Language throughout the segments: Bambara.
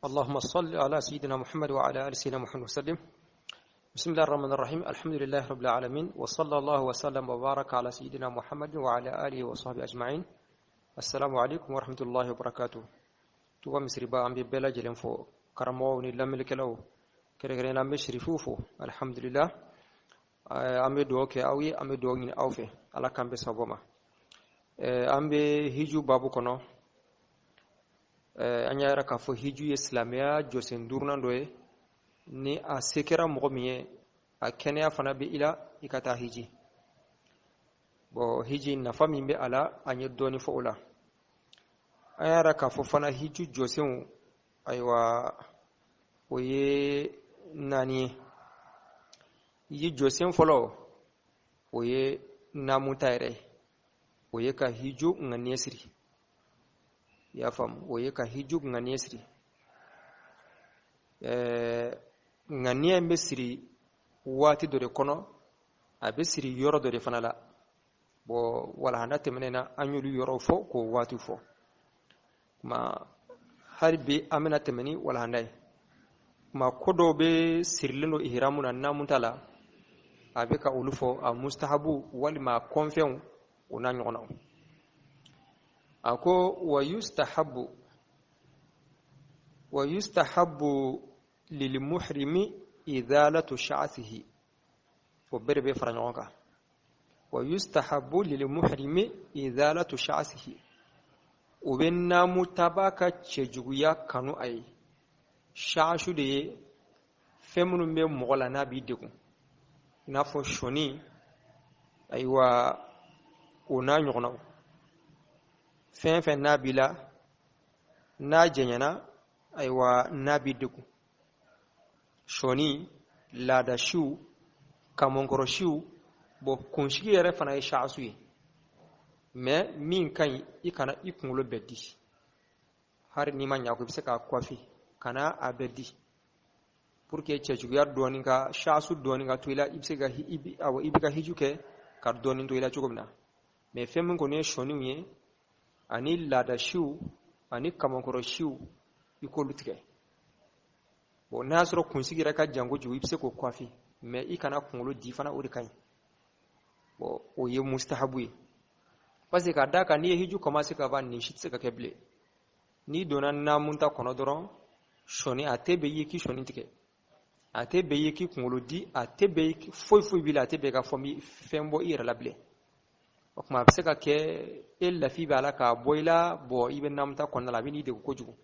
اللهم صل على سيدنا محمد وعلى آل سيدنا محمد وسلم. بسم الله الرحمن الرحيم. الحمد لله رب العالمين وصلى الله وسلم وبارك على سيدنا محمد وعلى آله وصحبه أجمعين. السلام عليكم ورحمة الله وبركاته. تو مصر با أم ببلا جلهم فو كرمو نلام لكلو كرجرين أم بشرفوفو الحمد لله. أم بدوك أوي أم بدوين أوفي على كم بسبوما. أم بهجو بابو كنا anya yara k'a fɔ hiju ye silamɛya jɔsen duurunan dɔ ye ni a se kɛra mɔgɔ min ye a kɛnɛya fana bɛ i la i ka taa hiji. Bon hiji nafa min bɛ a la an ye dɔɔni fɔ o la. An yara k'a fɔ fana hiju jɔsenw ayiwa o ye 4 ye. Hiji jɔsen fɔlɔ o ye naamu ta yɛrɛ ye. O ye ka hiju ŋaniya siri. Ya fam o ye ka hiju ŋaniya siri. Ŋaniya bɛ siri waati dɔ de kɔnɔ a bɛ siri yɔrɔ dɔ de fana la. Bon walahanda tɛmɛnen na an y'olu yɔrɔ fɔ k'o waati fɔ. Kuma hali bi an bɛna tɛmɛ ni walahanda ye. Kuma ko dɔw bɛ sirilen don ihramu na naamu ta la a bɛ ka olu fɔ a mustahabu walima kɔnfɛnw o n'a ɲɔgɔnnaw. Ako wa yustahabbu lil muhrimi idhalatu sha'athihi. O bere be fara ɲɔgɔn kan. Wa yustahabbu lil muhrimi idhalatu sha'athihi. O bɛ naamu taba ka cɛjuguya kanu a ye. Sha'ashu de ye fɛn minnu bɛ mɔgɔ la n'a b'i degun. I n'a fɔ sɔni ayiwa o n'a ɲɔgɔnnaw. Fɛn fɛn n'a b'i la n'a jɛɲɛna ayiwa n'a b'i degun. Sɔni laadasiw kamonkɔrɔsiw bon kunsigi yɛrɛ fana ye sha'asu ye. Mais min ka ɲi i kana i kunkolo bɛɛ di. Hari n'i ma ɲa ko i bɛ se k'a coiffer kana a bɛɛ di. Pour que cɛjuguya dɔɔni ka sha'asu dɔɔni ka to i la i bɛ se ka i bɛ ka hiju kɛ ka dɔɔni to i la cogo min na. Mais fɛn min kɔni ye sɔniw ye ani laadasiw ani kamonkɔrɔsiw i k'olu tigɛ. Bon n'a y'a sɔrɔ kunsigi yɛrɛ ka jan kojugu i bɛ se k'o coiffer mais i kana kunkolo di fana o de ka ɲi. Bon o ye mustahabu ye. Parce que k'a d'a kan n'i ye hiju commencer ka ban nin si tɛ se ka kɛ bilen. N'i donna naamu ta kɔnɔ dɔrɔn sɔni a tɛ bɛn i ye k'i sɔni tigɛ. A tɛ bɛn i ye k'i kunkolo di a tɛ bɛn foyi foyi b'i la a tɛ bɛn ka fɛn bɔ i yɛrɛ la bilen. O kuma a bɛ se ka kɛ e lafi b'a la k'a bɔ i la bon i bɛ naamu ta kɔnɔna la a bɛ n'i degun kojugu.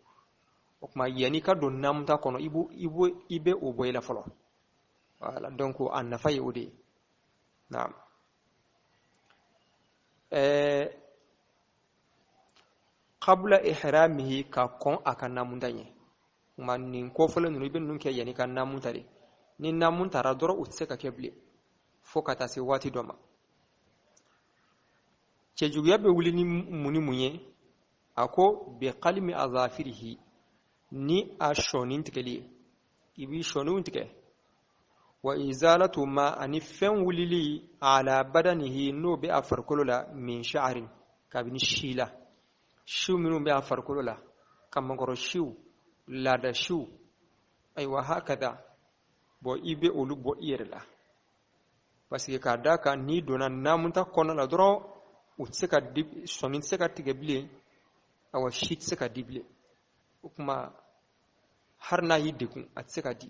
O kuma yanni ka don naamu ta kɔnɔ i bɛ o bɔ i la fɔlɔ. Voilà donc a nafa ye o de ye. Naam. Qabla ihramihi ka kɔn a ka naamu ta ɲɛ. Kuma nin kɔfɔlen ninnu i bɛ ninnu kɛ yanni ka naamu ta de. Ni naamu tara dɔrɔn u tɛ se ka kɛ bilen fo ka taa se waati dɔ ma. Cɛjuguya bɛ wuli ni mun ni mun ye a ko bi qalmi azafirihi ni a sɔni tigɛli ye. I b'i sɔniw tigɛ. Wa izalatu ma ani fɛn wulili ala badanihi n'o bɛ a farikolo la min sha'arin kabini si la. Siw minnu bɛ a farikolo la kamankɔrɔsiw laadasiw ayiwa hakada bon i bɛ olu bɔ i yɛrɛ la. Parce que k'a d'a kan n'i donna naamu ta kɔnɔna la dɔrɔn u tɛ se ka di sɔni tɛ se ka tigɛ bilen awa si tɛ se ka di bilen. O kuma hari n'a y'i degun a tɛ se ka di.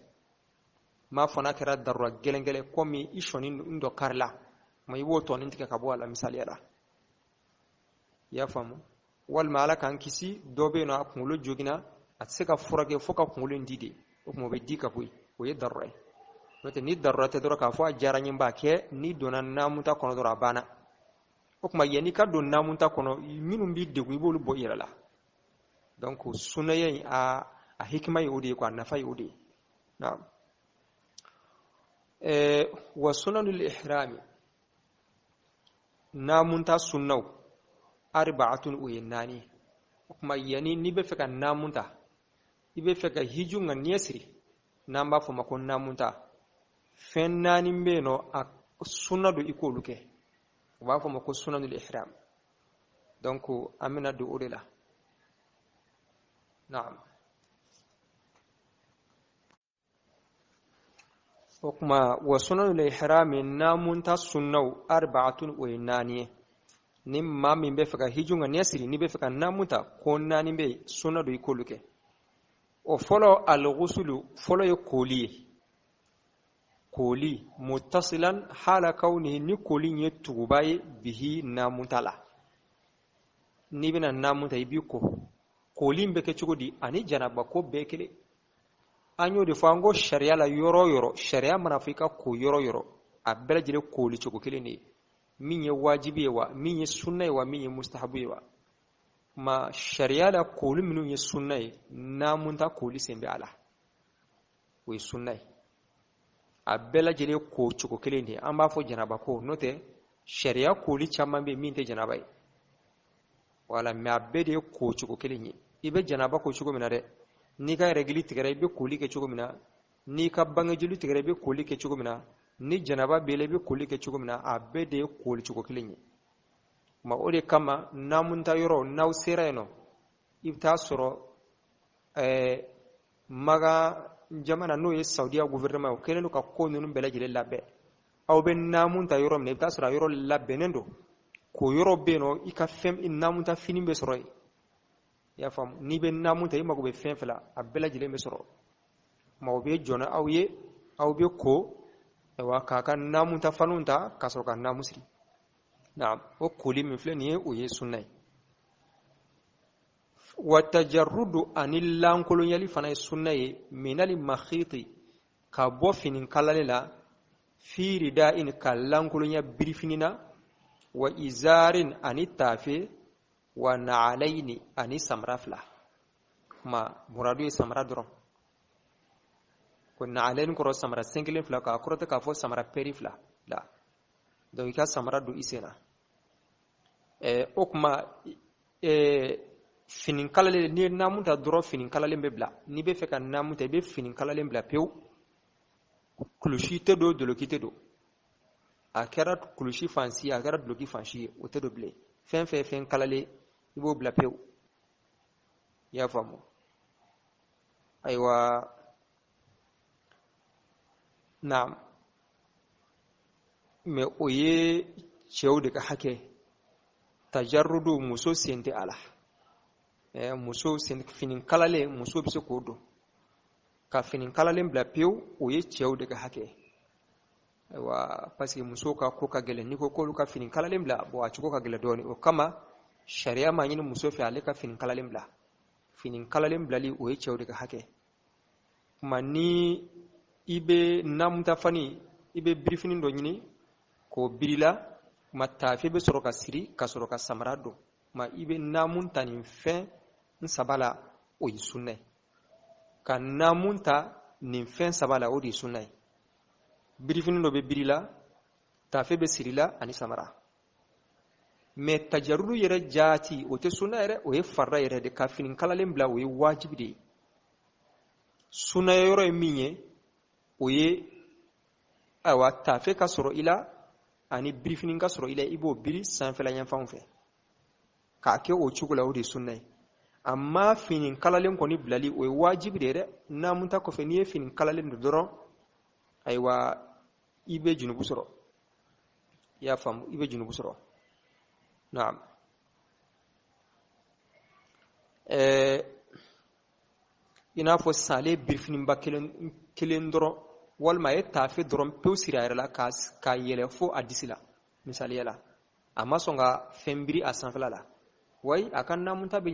M'a fɔ n'a kɛra darura gɛlɛngɛlɛn komi i sɔni dɔ kari la ma i b'o tɔni tigɛ ka bɔ a la misaliya la. I y'a faamu. Walima ala k'an kisi dɔ bɛ yen nɔ a kunkolo joginna a tɛ se ka furakɛ fo ka kunkolo in di de. O kuma o bɛ di ka bɔ yen o ye darura ye. N'o tɛ ni darura tɛ dɔrɔn k'a fɔ a diyara n ye n b'a kɛ n'i donna naamu ta kɔnɔ dɔrɔn a banna. O kuma yanni ka don naamu ta kɔnɔ minnu b'i degun i b'olu bɔ i yɛrɛ la. Donc sunnaya in a hikima ye o de ye quoi a nafa ye o de ye. Naam. Wa sunanul ihrami naamu ta sunnaw arba'atun o ye 4. O kuma yanni n'i bɛ fɛ ka naamu ta i bɛ fɛ ka hiju ŋaniya siri n'an b'a fɔ ma ko naamu ta fɛn 4 bɛ yen nɔ a sunna don i k'olu kɛ. U b'a fɔ ma ko sunanul ihram. Donc an bɛna don o de la. Naam. وكما وسنن الإحرام نامون تسنو 4 نما من بفكا هجونا نيسري نبفكا ناموتا كوننا نبي سنة دو يكولوكي وفلو الغسل فلو يكولي كولي متصلا حال كونه نكولي يتوباي به ناموتا لا نبنا ناموتا يبيكو كولي مبكي چوكو أني جنابا كو بكلي أنيو دي فانغو شريا لا يورو شريا منافيكا كو يورو أبلا جلي كولي چوكو كلي ني min ye wajibi ye wa min ye sunna ye wa min ye mustahabu ye wa ma sharia la kolu minnu ye sunna ye namun ta koli sembe ala o ye sunna ye a bɛɛ lajɛlen ko cogo kelen de an b'a fɔ janaba ko n'o tɛ sharia koli caman bɛ min tɛ janaba ye wala mais a bɛɛ de ye ko cogo kelen ye i bɛ janaba ko cogo min na dɛ n'i ka règle tigɛra i bɛ koli kɛ cogo min na n'i ka bangejoli tigɛra i bɛ koli kɛ cogo min na ni janaba bele bi koli ke cogo mina a be de koli cogo kelen ye ma o de kama namunta yoro naw sera no ibta soro maga jamana no ye saudiya gouvernement o kelen ka ko nunu bele jele labbe aw be namunta yoro ne ibta soro yoro labbe nendo ko yoro be no ika fem in namunta fini be soro ya fam ni be namunta imago be fem fela a bele jele be soro ma o be jona aw ye aw be ko wa kaka namun ta fanunta kasoro kan namusri na'am o kuli min flani o ye sunnay wa tajarrudu anil lankolo yali fana sunnay minal makhiti ka bo finin kalalela fi rida'in kalankolo ya brifinina wa izarin anitafi wa na'alaini ani samrafla ma muradu samra dron كنا علينا كرو سمرة سنجلين فلا كأكرة كافو سمرة بيري فلا لا دو يكا سمرة دو إسنا أكما فين كلا نير نامون تدرو فين كلا لين ببلا نيبي فكا نامون تبي فين كلا لين بلا بيو كلوشي تدو دلوكي تدو أكرا كلوشي فانسي أكرا دلوكي فانسي وتدو بلي فين كلا لي يبو بلا بيو يا فامو أيوة نعم me oye cew daga hake tajarrudu muso sente ala muso sen finin kalale muso bise kodo ka finin kalale bla pew oye cew daga hake wa parce muso ka ko ka gele ni ko ka finin kalale bla bo a ko ka gele doni o kama sharia ma yin muso fi ale ka finin kalale bla li oye cew daga hake mani ibe namuta fani ibe briefing do nyini ko birila matafi be soroka siri ka soroka samarado ma ibe namunta ni fin nsabala o yisunne ka namunta ni fin sabala o yisunne briefing do be birila tafi be sirila ani samara me tajarrudu yere jati o te sunna yere o ye farra yere de kafinin kalalen bla o ye wajibi de sunna yoro e minye oye awa tafe ka soro ila ani briefing ka soro ila ibo biri sanfela yan fanfe ka ke o chugula o de sunnay amma finin kalalen ko ni blali o wajibi de namunta ko fe ni finin kalalen do doro aywa ibe junubu soro ya fam ibe junubu soro na'am ina fo sale briefing ba kelen doro walma ye tafe dɔrɔn pew siri a yɛrɛ la ka yɛlɛ fo a disi la misaliya la a ma sɔn ka fɛn biri a sanfɛla la wayi a ka namunta bɛ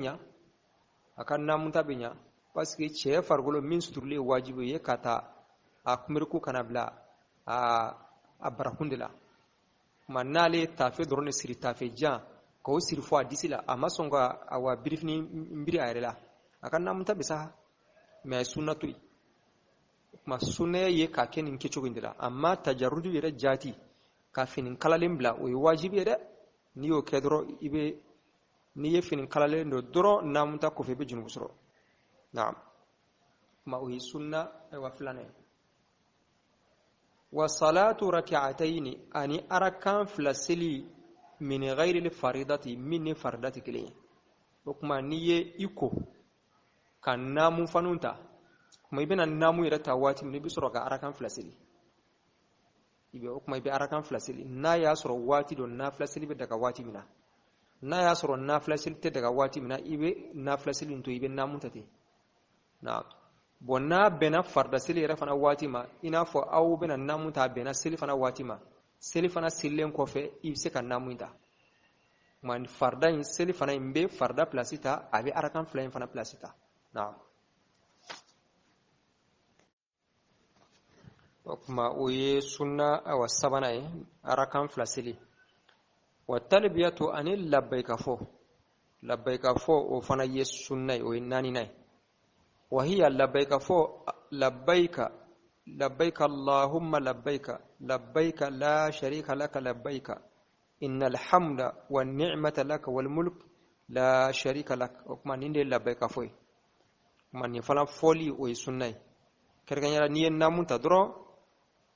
ɲa parce que cɛ farikolo min suturulen wajibi ye ka taa a kunbiriku kana bila a barakun de la ma n'ale tafe dɔrɔn de siri tafe jan k'o siri fo a disi la a ma sɔn ka a wa birifini biri a yɛrɛ la a ka namunta bɛ sa mais a ye sunna to yen ma sunna ye ka kɛ nin kɛcogo in de la amma tajarrudu yɛrɛ jati ka fini kalalen bila o ye wajibi ye dɛ n'i y'o kɛ dɔrɔn n'i ye fini kalalen dɔ dɔrɔn namunta kɔfɛ i bɛ junubu sɔrɔ naam ma o ye sunna wa filanan wa salatu rak'atayn ani arakan fila seli min ghayri al faridati min faridati kelen o kuma n'i ye iko ka namu fanunta kuma i bɛna namu yɛrɛ ta waati min i bɛ sɔrɔ ka arakan fila seli ibe okuma ibe arakan flasili na ya soro wati don na flasili be daga wati mina na ya soro na flasili te daga wati mina ibe na flasili to ibe na mutate na bonna bena farda sili rafana wati ma ina fo aw bena na muta bena sili fana wati ma sili fana silen ko fe ibse kan na muta man farda in sili fana imbe farda plasita abi arakan flain fana plasita na okuma oye sunna awa sabana arakan flasili wa talbiyatu anil labbaika fo o fana ye sunna o nani nay wa hiya labbaika fo labbaika allahumma labbaika la sharika laka labbaika innal hamda wan ni'mata laka wal mulk la sharika lak okuma ninde labbaika fo man ni fana foli o sunna kerganya ni namunta dro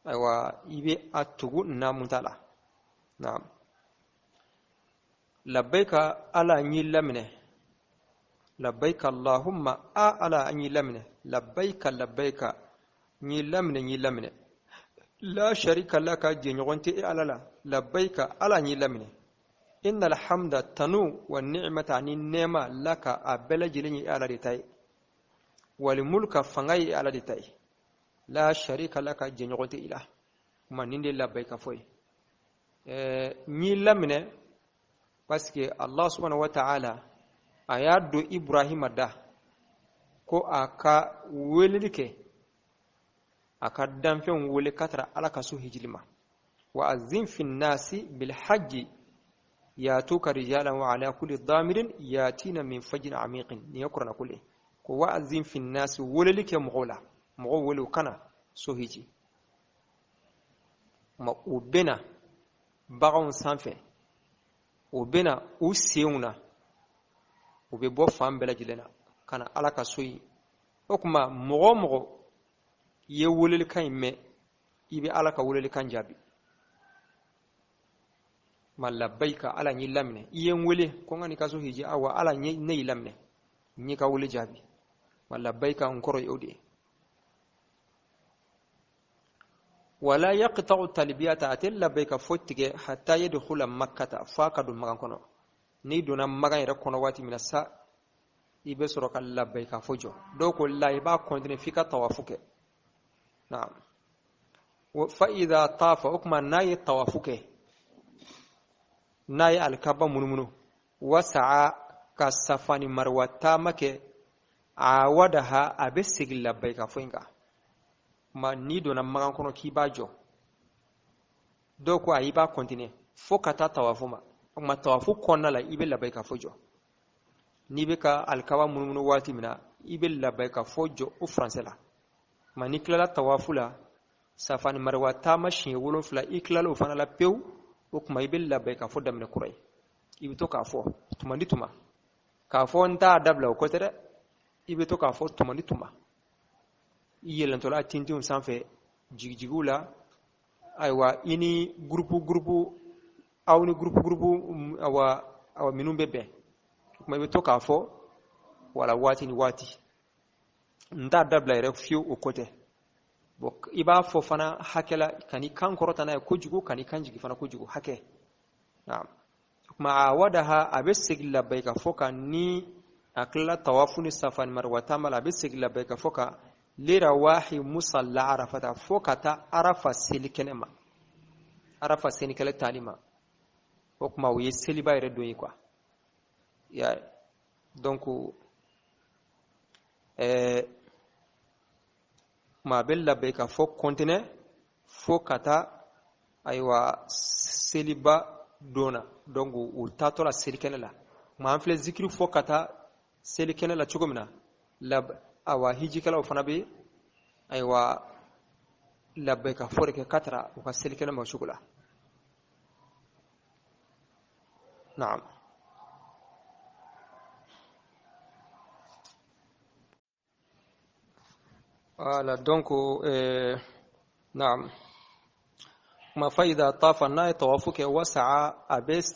aywa ibe atugu namuntala naam labbaika ala nyi lamine labbaika allahumma ala nyi lamine labbaika nyi lamine la sharika laka jenyogonte alala labbaika ala nyi lamine innal hamda tanu wan ni'mata ni nema laka abela jilini ala ditai wal mulka fangai ala ditai la sharika laka jenyogonte ila maninde labbaika foy nyi lamine parce que Allah subhanahu wa ta'ala ayado Ibrahim da ko aka welike aka danfen wele katra alaka su hijlima wa azim fi nasi bil hajj yatuka rijalan wa ala kulli dhamirin yatina min fajrin amiqin ni yakrana kulli ko wa azim fi nasi welike mugola mugo welu kana so hiji ma ubena bagon sanfe ubena useuna ube bo fam bela jilena kana alaka soyi okuma mogo ye wolel kan me ibe alaka wolel kan jabi malabbaika ala nyi lamne iyen wole ko ngani kaso hiji awa ala nyi lamne nyi ka wole jabi malabbaika onkoro yodi wala yaqta'u talbiyata atilla bayka fottige hatta yadkhula makkata faqadu magan kono ni dona magan ira kono wati minasa ibe soro kal labbayka fojo do ko layba kontine fika tawafuke na'am wa fa idha tafa ukma nayi tawafuke nayi alkaba munmunu wasa'a kasafani marwata make awadaha abesigil labbayka foinga ma ni dona magan kono ki bajo do ko ayi ba continue fo kata tawafuma ma tawafu konna la ibe labbayka fojo ni be ka alkawa mununu wati mina ibe labbayka fojo o français la ma ni kala tawafula safani marwa tama shin wolon fula iklalo fana la pew o kuma ibe labbayka fo damne kurai ibe to ka fo tuma ndituma ka fo nta dabla ko tere ibe to ka fo tuma ndituma yelantola tintium sanfe jigjigula aywa ini groupe awni groupe awa minum bebe kuma be to ka fo wala wati ni wati nda dabla rek fiu o côté bok iba fo fana hakela kani kan korota na ko jugo kani kan jigi fana ko jugo hake naam kuma wadaha abesigla bayka foka ni akla tawafuni safan marwa tamala abesigla bayka foka lira wahi musalla arafata fokata arafa silikenema arafa senikele talima okuma wiye seliba ire doyi quoi ya donc ma bella beka fo continue fokata aywa seliba dona donc o tatola selikenela ma anfle zikri fokata selikenela chugumna lab awa hijikala fana be aywa labbaika foreke katra wa silikana mashugula na'am ala donc na'am ma faida tafa na tawafuke wasa'a abes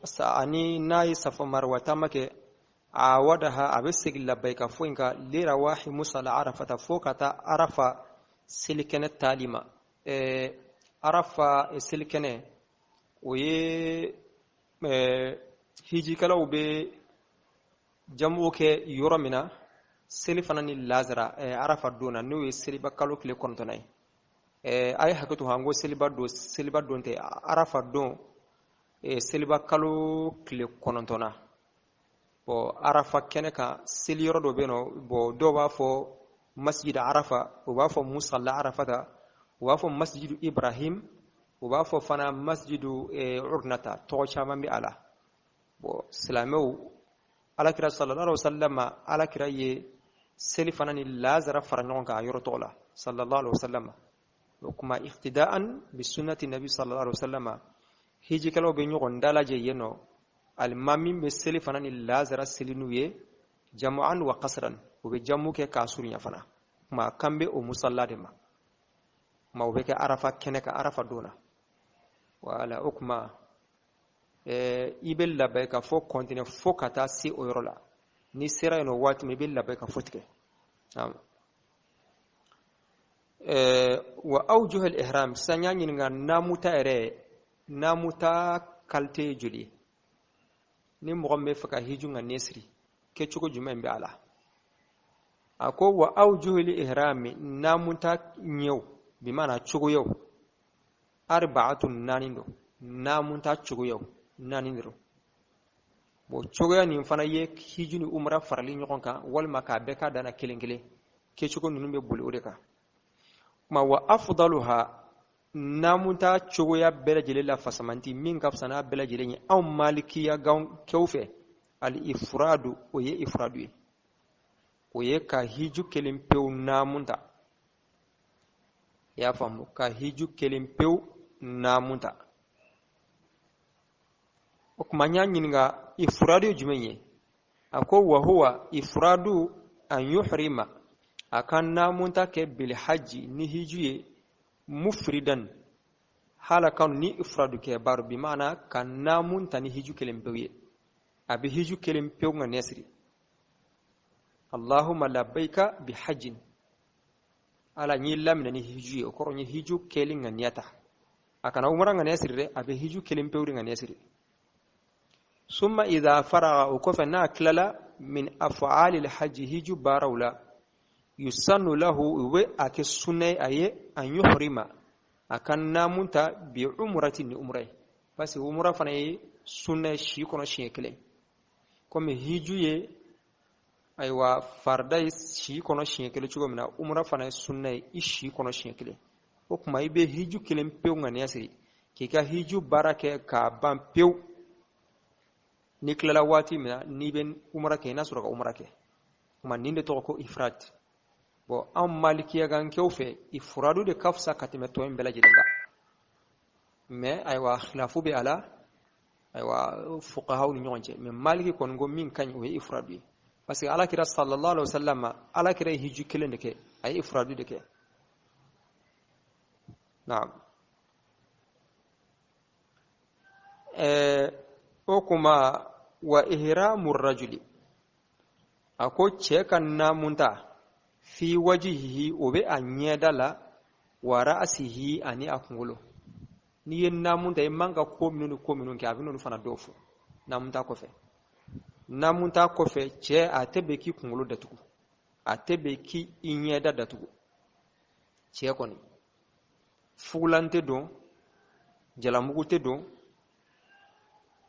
sa'ani nayi safa marwata make awadaha abesig labbayka foinka lira wahi musala arafata fokata arafa silikene talima arafa selikene o ye hijikalaw be jamu kɛ yɔrɔ min na seli fana ni lazara arafa don na n'o ye seliba kalo tile 9 ye a ye hakɛ to hanko seliba don tɛ arafa don seliba kalo tile 9 na bon arafa kɛnɛ kan seli yɔrɔ dɔ bɛ yen nɔ bon dɔw b'a fɔ masjid arafa u b'a fɔ musalla arafata u b'a fɔ masjidu ibrahim u b'a fɔ fana masjidu urnata tɔgɔ caman bɛ a la bon silamɛw alakira sallallahu alaihi wasallam alakira ye seli fana ni lazara fara ɲɔgɔn kan a yɔrɔ tɔgɔ la sallallahu alaihi wasallam o kuma iqtida'an bi sunnati nabi sallallahu alaihi wasallam hijikalaw bɛ ɲɔgɔn dalajɛ yen nɔ alimami bɛ seli fana ni lazara seli n'u ye jamu'an wa qasran u bɛ jamu kɛ k'a surunya fana kuma kan bɛ o musalla de ma kuma u bɛ kɛ arafa kɛnɛ kan arafa don na wala o kuma i bɛ labɛn ka fɔ kɔntine fo ka taa se o yɔrɔ la ni sera yen nɔ waati min i bɛ labɛn ka fɔ tigɛ wa awjuh al-ihram sanya ɲininka namuta yɛrɛ namuta qualité joli ni mɔgɔ min bɛ fɛ ka hiju nka nesiri kɛcogo jumɛn bɛ a la a ko wa awjuh al-ihram namuta ɲɛw bi mana cogoyaw arba'atun naani don namuta cogoyaw naani don bon cogoya nin fana ye hiju ni umra farali ɲɔgɔn kan walima k'a bɛɛ k'a dana kelen kelen kɛcogo ninnu bɛ boli o de kan kuma wa afdaluha namuta cogoya bɛɛ lajɛlen la fasamanti min ka fisa n'a bɛɛ lajɛlen ye anw malikiya kɛw fɛ al-ifradu o ye ifradu ye o ye ka hiju kelen pewu namunta i y'a faamu ka hiju kelen pewu namunta o kuma n y'a ɲininka ifradu ye jumɛn ye a ko wa huwa ifradu an yuhrima a ka namunta kɛ bil haji ni hiju ye mufridan hala kan ni ifradu kɛ baro bi maana ka namunta ni hiju kelen pewu ye a bɛ hiju kelen pewu nka nesiri allahumma labbaika bi hajjin ala nyi lamina ni hiju ye o kɔrɔ nye hiju kelen nka niyata a kana umra nka nesiri dɛ a bɛ hiju kelen pewu nka nesiri summa idha faraga o kɔfɛ n'a tilala min af'ali al-hajji hiju baaraw la yusannu lahu u bɛ a kɛ sunna ye a ye an yuhrima a ka namunta bi umrati ni umra ye parce que umra fana ye sunna ye si kɔnɔ siɲɛ kelen komi hiju ye ayiwa farida ye si kɔnɔ siɲɛ kelen cogo min na umra fana ye sunna ye i si kɔnɔ siɲɛ kelen o kuma i bɛ hiju kelen pewu ŋaniya siri k'i ka hiju baara kɛ k'a ban pewu ni tilala waati min na n'i bɛ umra kɛ i n'a sɔrɔ ka umra kɛ kuma nin de tɔgɔ ko ifrat bon anw malikiyankɛw fɛ ifradu de ka fisa ka tɛmɛ tɔ in bɛɛ lajɛlen kan mais ayiwa khilafu bɛ a la ayiwa fuqahaw ni ɲɔgɔn cɛ mais maliki kɔni ko min ka ɲi o ye ifradu ye parce que alakira sallallahu alaihi wasallam alakira ye hiju kelen de kɛ a ye ifradu de kɛ naam o kuma wa ihramu rajuli a ko cɛ ka namunta fi wajihihi o bɛ a ɲɛda la wa ra'sihi ani a kunkolo n'i ye namunta i man ka ko minnu ni ko minnu kɛ a bɛ n'olu fana dɔw fɔ namunta kɔfɛ namunta kɔfɛ cɛ a tɛ bɛn k'i kunkolo datugu a tɛ bɛn k'i ɲɛda datugu cɛ kɔni fugulan tɛ don jalamugu tɛ don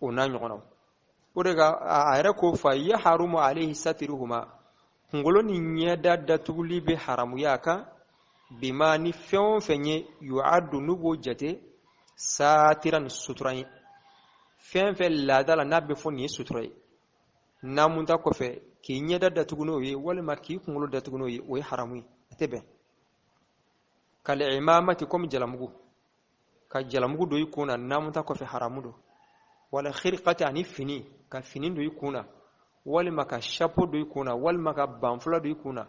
o n'a ɲɔgɔnnaw o de ka a yɛrɛ ko fa yaharumu alayhi satiruhuma kunkolo ni ɲɛda datuguli bɛ haramuya a kan bima ni fɛn o fɛn ye yu'addu n'u b'o jate satira ni sutura ye fɛn fɛn laada la n'a bɛ fɔ nin ye sutura ye namunta kɔfɛ k'i ɲɛda datugu n'o ye walima k'i kunkolo datugu n'o ye o ye haramu ye a tɛ bɛn kal imamati comme jalamugu ka jalamugu don i kun na namunta kɔfɛ haramu don wala khirqati ani fini ka fini don i kun na walima ka chapeau don i kun na walima ka banfula don i kun na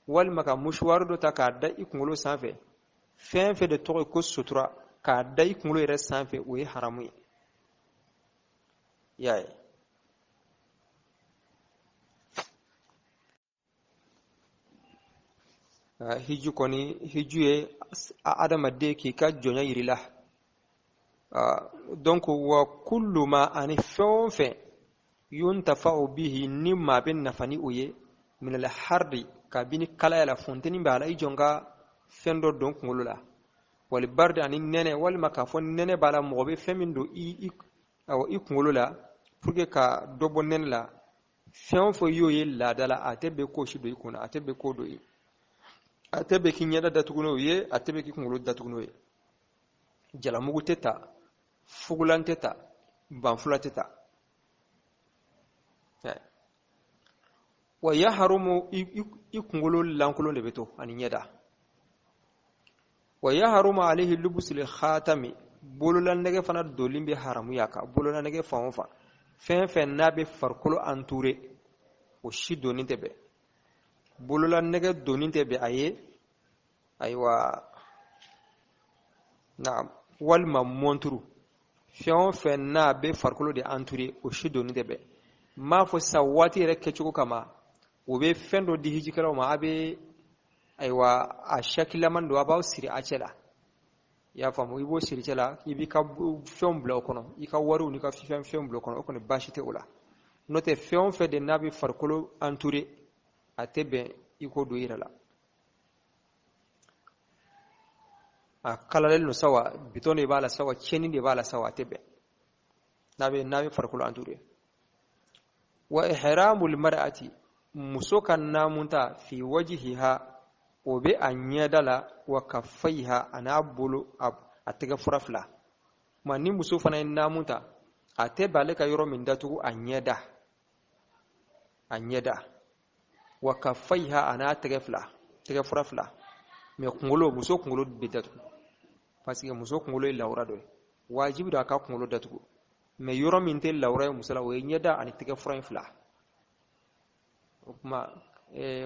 walima ka mouchoir dɔ ta k'a da i kunkolo sanfɛ fɛn fɛn de tɔgɔ ye ko sutura k'a da i kunkolo yɛrɛ sanfɛ o ye haramu ye i y'a ye hiju koni hiju ye adamaden k'i ka jɔnya yirila donc wa kullu ma ani fɛn o fɛn yuntafa'u bihi ni maa bɛ nafa ni o ye min al harri kabini kalaya la funteni b'a la i jɔ n ka fɛn dɔ don kunkolo la wal bardi ani nɛnɛ walima k'a fɔ nɛnɛ b'a la mɔgɔ bɛ fɛn min don i kunkolo la pour que ka dɔ bɔ nɛnɛ la fɛn o fɛn y'o ye laada la a tɛ bɛn ko si don i kunna a tɛ bɛn ko don i a tɛ bɛn k'i ɲɛda datugu n'o ye a tɛ bɛn k'i kunkolo datugu n'o ye jalamugu tɛ ta fugulan tɛ ta banfula tɛ ta wa yahrumu i kunkolo lankolon de bɛ to ani ɲɛda wa yahrumu alayhi lubusul khatami bololanɛgɛ fana dolin bɛ haramuya kan bololanɛgɛ fan o fan fɛn fɛn n'a bɛ farikolo entouré o si donni tɛ bɛn bololanɛgɛ donni tɛ bɛn a ye ayiwa na walima monturu fɛn o fɛn n'a bɛ farikolo de entouré o si donni tɛ bɛn m'a fɔ sisan waati yɛrɛ kɛcogo kama o bɛ fɛn dɔ di hijikɛlaw ma a bɛ ayiwa a sakilaman don a b'aw siri a cɛ la i y'a faamu i b'o siri cɛ la i b'i ka fɛnw bila o kɔnɔ i ka wariw n'i ka fɛnw bila o kɔnɔ o kɔni baasi tɛ o la n'o tɛ fɛn o fɛn de n'a bɛ farikolo entouré a tɛ bɛn i ko don i yɛrɛ la a kalalelen don sawa bitɔn de b'a la sawa tiɲɛni de b'a la sawa a tɛ bɛn n'a bɛ farikolo entouré wa ihramul mar'ati muso ka namunta fi wajhiha o bɛ a ɲɛda la wa kaffaiha a n'a bolo a tɛgɛ fura fila ma ni muso fana ye namunta a tɛ bɛn ale ka yɔrɔ min datugu a ɲɛda wa kaffaiha a n'a tɛgɛ fura fila mais muso kunkolo bɛ datugu parce que muso kunkolo ye lawura dɔ ye wajibi don a ka kunkolo datugu mais yɔrɔ min tɛ lawura ye muso la o ye ɲɛda ani tɛgɛ fura in fila o kuma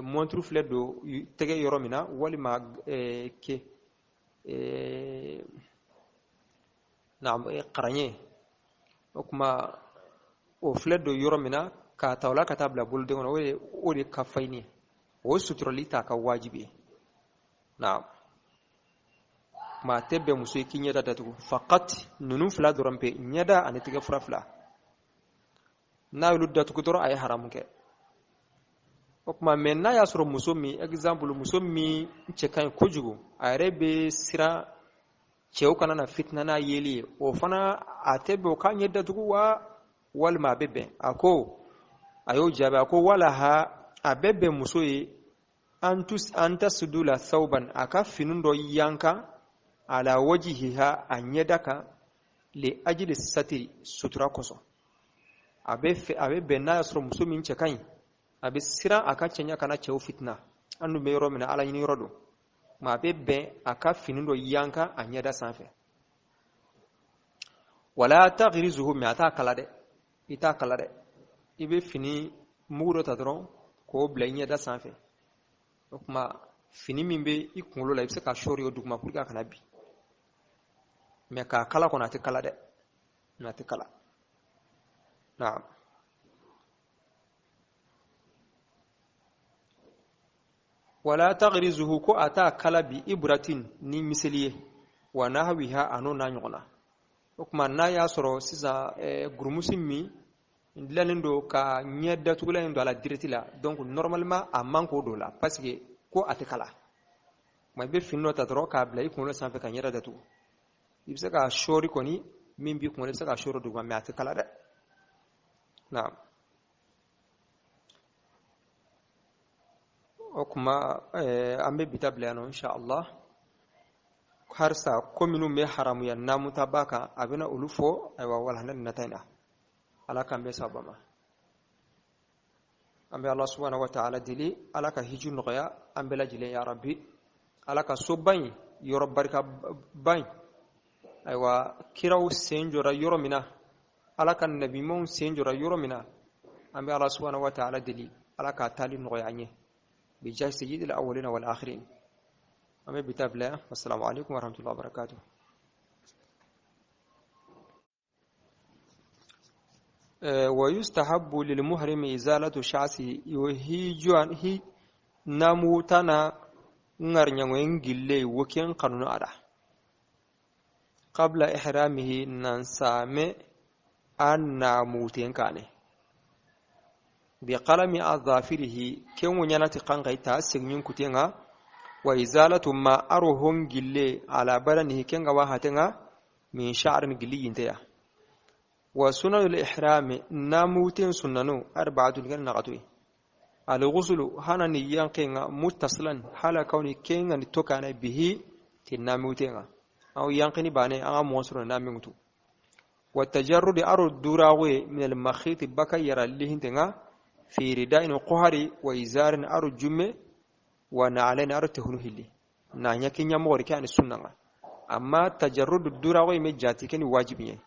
monturu filɛ don tɛgɛ yɔrɔ min na walima qaranɲɛ o kuma o filɛ don yɔrɔ min na k'a ta o la ka taa bila boloden kɔnɔ o de ka fayin o suturali t'a ka wajibi ye maa tɛ bɛn muso ye k'i ɲɛda datugu faqat ninnu fila dɔrɔn pe ɲɛda ani tɛgɛ fura fila n'a y'olu datugu dɔrɔn a ye haramu kɛ o kuma mais n'a y'a sɔrɔ muso min cɛ ka ɲi kojugu a yɛrɛ bɛ siran cɛw kana na fitina n'a yeli ye o fana a tɛ bɛn o k'a ɲɛ datugu wa walima a bɛ bɛn a y'o jaabi a ko walaha a bɛ bɛn muso ye an tasudu la thawban a ka fini dɔ yankan ala wajhiha a ɲɛda kan li ajli satiri sutura kosɔn a bɛ bɛn n'a y'a sɔrɔ muso min cɛ ka ɲi a bɛ siran a ka cɛɲa kana cɛw fitina an dun bɛ yɔrɔ min na ala ɲini yɔrɔ don ma a bɛ bɛn a ka fini dɔ yankan a ɲɛda sanfɛ wala taghrizuhu mais a t'a kala dɛ i t'a kala dɛ i bɛ fini mugu dɔ ta dɔrɔn k'o bila i ɲɛda sanfɛ o kuma fini min bɛ i kunkolo la i bɛ se ka sɔɔri o duguma pour que a kana bi mais k'a kala kɔnɔ a tɛ kala dɛ a tɛ kala naam wala taghrizuhu ko a t'a kala bi ibratin ni miseli ye wa nahwiha ano n'a ɲɔgɔnna o kuma n'a y'a sɔrɔ sisan gurumusi min dilannen don ka ɲɛ datugulan in don a la direct la donc normalement a man k'o don la parce que ko a tɛ kala ma i bɛ fini dɔ ta dɔrɔn k'a bila i kunkolo sanfɛ ka ɲɛda datugu i bɛ se ka sɔɔri kɔni min b'i kunkolo i bɛ se ka sɔɔri duguma mais a tɛ kala dɛ naam o kuma an bɛ bita bila yan nɔ insha Allah harisa ko minnu bɛ haramuya namuta ba kan a bɛna olu fɔ ayiwa walahana nata in na ala k'an bɛ sababa ma an bɛ Allah subhanahu wa ta'ala deli ala ka hiju nɔgɔya an bɛɛ lajɛlen ya rabbi ala ka soba in yɔrɔ barikaba in ayiwa kiraw sen jɔra yɔrɔ min na ala ka nabiɲumanw sen jɔra yɔrɔ min na an bɛ Allah subhanahu wa ta'ala deli ala ka taali nɔgɔya an ye بجاه سيد الأولين والآخرين أما بتاب الله والسلام عليكم ورحمة الله وبركاته ويستحب للمحرم إزالة شعثه وهي ناموتنا ngar nyangoyen gille woken kanunu ada qabla ihramihi nan same anna muten kane bi qalami adhafirihi kenwo nyanati qanqai ta signin kutenga wa izalatu ma aruhum gille ala badanihi kenga wa hatenga min sha'rin gilli yinteya wa sunanul ihrami namuten sunnanu arba'atun kan naqatui al ghuslu hanani yanqinga muttasilan hala kauni kenga ni tokana bihi tinamutenga aw yanqini bane anga mosro namingutu wa tajarrud aru durawi min al makhit baka yara lihintenga fi ridain qahari wa izarin aru jumme wa na'alain aru tahluhili na nyakinya mori kan sunnanga amma tajarrud durawi me jati ken wajibiye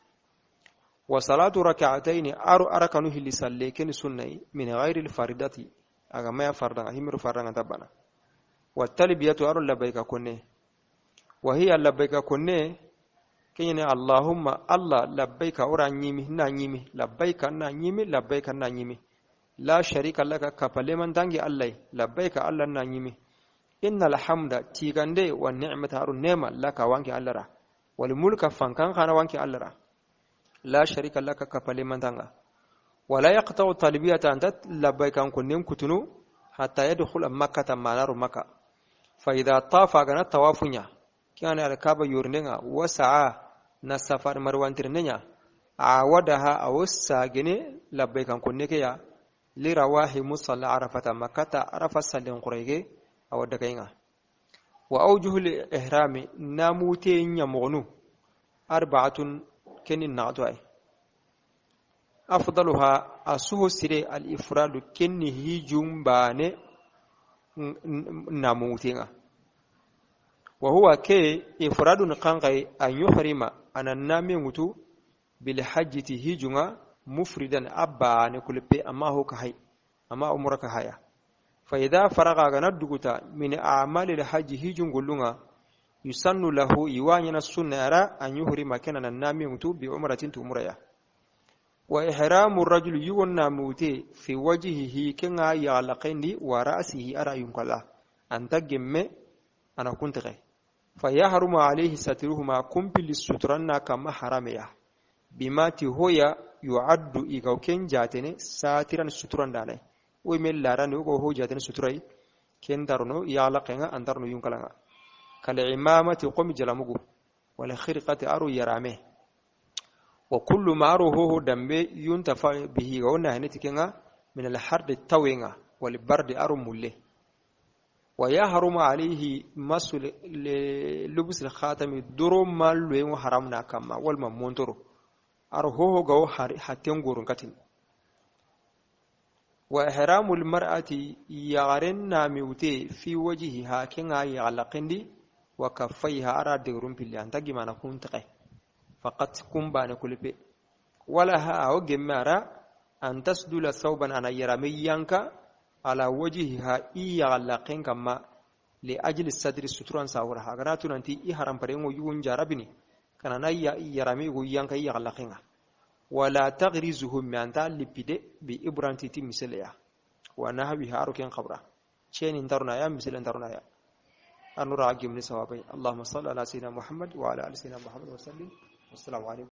wa salatu rak'atayn aru arakanu hili salle ken sunnai min ghairi al faridati aga ma farda himru faranga tabana wa talbiyatu aru labbaika kunne wa hiya labbaika kunne kene allahumma allah labbaika ura nyimi na nyimi labbaika na nyimi labbaika na nyimi la sharika laka kapaleman dangi allah labbaika allah na nyimi innal hamda tigande wa ni'mata aru nema laka wanki allara wal mulka fankan kana wanki allara la sharika laka kapaleman danga wala yaqta'u talbiyata anta labbaika kunnim kutunu hatta yadkhul makkah manaru makkah fa idha tafa gana tawafunya kana alkaba yurnenga wasa'a na safar marwantirnenya awadaha awassa gene labbaika kunne ke ya li rawahi musalla arafata makkah arafa sallin qurayge awadda kainga wa awjuhul ihrami namute nyamonu arba'atun kenin naqdai afdaluha asuhu sire al ifradu kenni hijum bane namutenga wa huwa ke ifradun qanqai an yuhrima anannami mutu bil hajjati hijunga mufridan abba ne kulpe amma ho ka hay amma umraka haya fa idha faraga ganaduguta min a'mali al hajji hijun gullunga yusannu lahu iwanyana sunnara an yuhrima kana annami mutu bi umratin tumraya wa ihramu ar-rajul yuwanna muti fi wajhihi kinga yalaqindi wa ra'sihi ara yunkala anta gemme ana kuntige فيحرم عليه سترهما كمبل السترنا كما حراميا بما تهويا يعد إيغوكين جاتني ساترا ستران دالي ويمل لاران يوغو هو جاتني ستري كين دارنو يعلقنا أندرنو ينكلنا كالعمامة قوم جلمغو والخرقة أرو يرامي وكل ما أرو هو دمبي ينتفع به غونا هنتكنا من الحرد التوينة والبرد أرو مولي ويحرم عليه مسل لبس الخاتم دروم مالو حرامنا كما والممونترو أرهوه جو حتين غورن كتين وإحرام المرأة يغرن ميوتي في وجهها كنا يعلقندي وكفيها أرى دغرون بلي أنت جمع نكون تقي فقط كم بان كل بي ولها أو جمارة أن تسدل ثوبا أنا يرمي ينكا على وجهها يعلقين كما لأجل الصدر ستران ساورها غراتون أنتي إحرام بريمو يون جاربني كان يرمي ينكا يعلقين ولا تغرزهم من تعلبده بإبران تيتي مثلها ونهبها أروكين قبرة شين انترنا يا مثل انترنا يا أنور عجب من سوابي اللهم صل على سيدنا محمد وعلى آل سيدنا محمد وسلم والسلام عليكم.